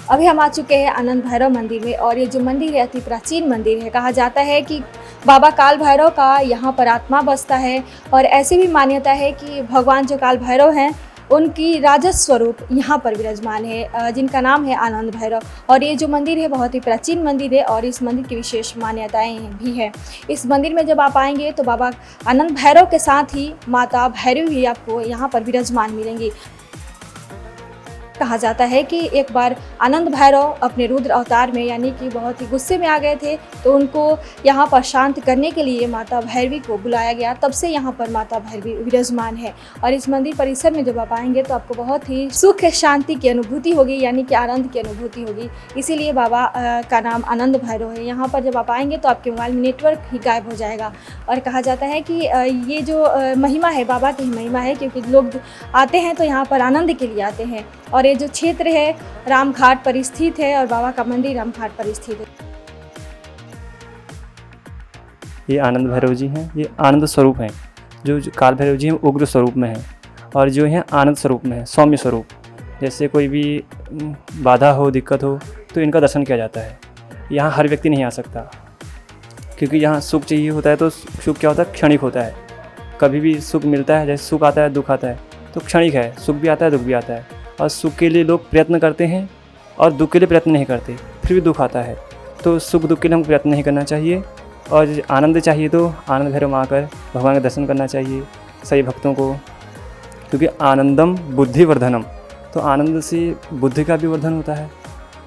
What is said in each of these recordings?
अभी हम आ चुके हैं आनंद भैरव मंदिर में और ये जो मंदिर है अति प्राचीन मंदिर है। कहा जाता है कि बाबा काल भैरव का यहाँ पर आत्मा बसता है और ऐसी भी मान्यता है कि भगवान जो काल भैरव हैं उनकी राजस स्वरूप यहाँ पर विराजमान है, जिनका नाम है आनंद भैरव। और ये जो मंदिर है बहुत ही प्राचीन मंदिर है और इस मंदिर की विशेष मान्यताएं भी हैं। इस मंदिर में जब आप आएंगे तो बाबा आनंद भैरव के साथ ही माता भैरवी भी आपको यहाँ पर विराजमान मिलेंगी। कहा जाता है कि एक बार आनंद भैरव अपने रुद्र अवतार में यानी कि बहुत ही गुस्से में आ गए थे, तो उनको यहाँ पर शांत करने के लिए माता भैरवी को बुलाया गया। तब से यहाँ पर माता भैरवी विराजमान है और इस मंदिर परिसर में जब आप आएंगे तो आपको बहुत ही सुख शांति की अनुभूति होगी, यानी कि आनंद की अनुभूति होगी। इसीलिए बाबा का नाम आनंद भैरव है। यहाँ पर जब आप आएंगे तो आपके मोबाइल में नेटवर्क ही गायब हो जाएगा। और कहा जाता है कि ये जो महिमा है बाबा की महिमा है, क्योंकि लोग आते हैं तो यहाँ पर आनंद के लिए आते हैं। और ये जो क्षेत्र है रामघाट पर स्थित है और बाबा का मंदिर रामघाट पर स्थित है। ये आनंद भैरव जी हैं, ये आनंद स्वरूप हैं। जो काल भैरव जी हैं उग्र स्वरूप में हैं और जो हैं आनंद स्वरूप में हैं, सौम्य स्वरूप। जैसे कोई भी बाधा हो, दिक्कत हो तो इनका दर्शन किया जाता है। यहाँ हर व्यक्ति नहीं आ सकता, क्योंकि यहाँ सुख चाहिए होता है तो सुख क्या होता है, क्षणिक होता है। कभी भी सुख मिलता है, जैसे सुख आता है दुख आता है, तो क्षणिक है। सुख भी आता है दुख भी आता है और सुख के लिए लोग प्रयत्न करते हैं और दुख के लिए प्रयत्न नहीं करते, फिर भी दुख आता है। तो सुख दुख के लिए हमको प्रयत्न नहीं करना चाहिए और आनंद चाहिए तो आनंद भैरव में आकर भगवान का दर्शन करना चाहिए सभी भक्तों को, क्योंकि आनंदम बुद्धि वर्धनम। तो आनंद से बुद्धि का भी वर्धन होता है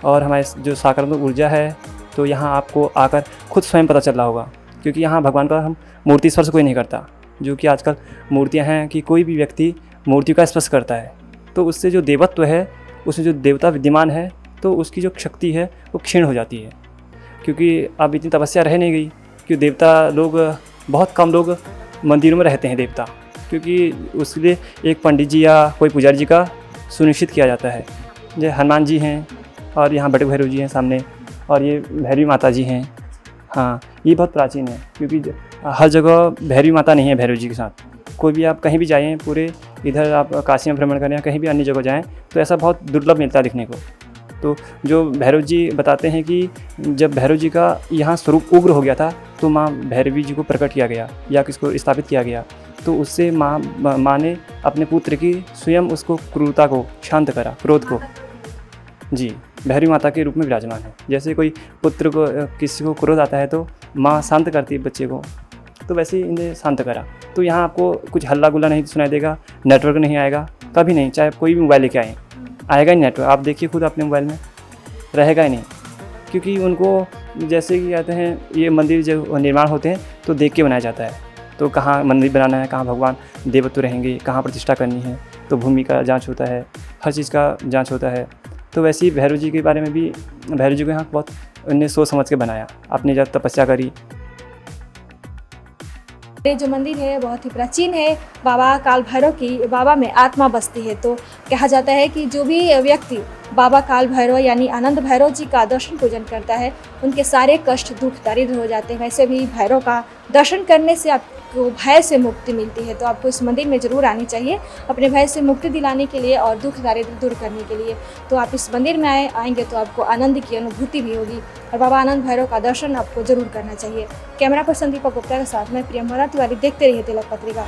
और हमारे जो सकारात्मक ऊर्जा है, तो यहाँ आपको आकर खुद स्वयं पता चल रहा होगा। क्योंकि यहाँ भगवान का हम मूर्ति स्पर्श कोई नहीं करता, जो कि आजकल मूर्तियाँ हैं कि कोई भी व्यक्ति मूर्ति का स्पर्श करता है तो उससे जो देवत्व है, उसमें जो देवता विद्यमान है, तो उसकी जो शक्ति है वो क्षीण हो जाती है। क्योंकि अब इतनी तपस्या रह नहीं गई, क्योंकि देवता लोग बहुत कम लोग मंदिरों में रहते हैं देवता, क्योंकि उसके लिए एक पंडित जी या कोई पुजारी जी का सुनिश्चित किया जाता है। जैसे हनुमान जी हैं और यहाँ बड़े भैरव जी हैं सामने, और ये भैरवी माता जी हैं। हाँ, ये बहुत प्राचीन है, क्योंकि हर जगह भैरवी माता नहीं है भैरव जी के साथ। कोई भी आप कहीं भी जाएँ, पूरे इधर आप काशी में भ्रमण करें या कहीं भी अन्य जगह जाएँ, तो ऐसा बहुत दुर्लभ मिलता है दिखने को। तो जो भैरव जी बताते हैं कि जब भैरव जी का यहाँ स्वरूप उग्र हो गया था तो माँ भैरवी जी को प्रकट किया गया या किसको स्थापित किया गया, तो उससे माँ ने अपने पुत्र की स्वयं उसको क्रूरता को शांत करा, क्रोध को। जी, भैरवी माता के रूप में विराजमान है। जैसे कोई पुत्र को किसी को क्रोध आता है तो माँ शांत करती है बच्चे को, तो वैसे ही इन्हें शांत करा। तो यहाँ आपको कुछ हल्ला गुल्ला नहीं सुनाई देगा, नेटवर्क नहीं आएगा, कभी नहीं। चाहे कोई भी मोबाइल लेके आएगा ही नेटवर्क, आप देखिए खुद अपने मोबाइल में रहेगा ही नहीं। क्योंकि उनको जैसे कि कहते हैं ये मंदिर जब निर्माण होते हैं तो देख के बनाया जाता है, तो कहाँ मंदिर बनाना है, कहाँ भगवान देवत्व रहेंगे, कहाँ प्रतिष्ठा करनी है, तो भूमि का जाँच होता है, हर चीज़ का जाँच होता है। तो वैसे ही भैरव जी के बारे में भी, भैरव जी को यहाँ बहुत उन्हें सोच समझ के बनाया, अपनी जब तपस्या करी। ये जो मंदिर है बहुत ही प्राचीन है। बाबा काल भैरव की बाबा में आत्मा बसती है। तो कहा जाता है कि जो भी व्यक्ति बाबा काल भैरव यानी आनंद भैरव जी का दर्शन पूजन करता है, उनके सारे कष्ट दुख दारिद्र हो जाते हैं। वैसे भी भैरव का दर्शन करने से आपको भय से मुक्ति मिलती है। तो आपको इस मंदिर में ज़रूर आनी चाहिए अपने भय से मुक्ति दिलाने के लिए और दुख दारिद्र दूर करने के लिए। तो आप इस मंदिर में आएंगे तो आपको आनंद की अनुभूति भी होगी और बाबा आनंद भैरव का दर्शन आपको जरूर करना चाहिए। कैमरा पर्सन दीपक गुप्ता के साथ मैं प्रियंवदा तिवारी। देखते रहिए तिलक पत्रिका।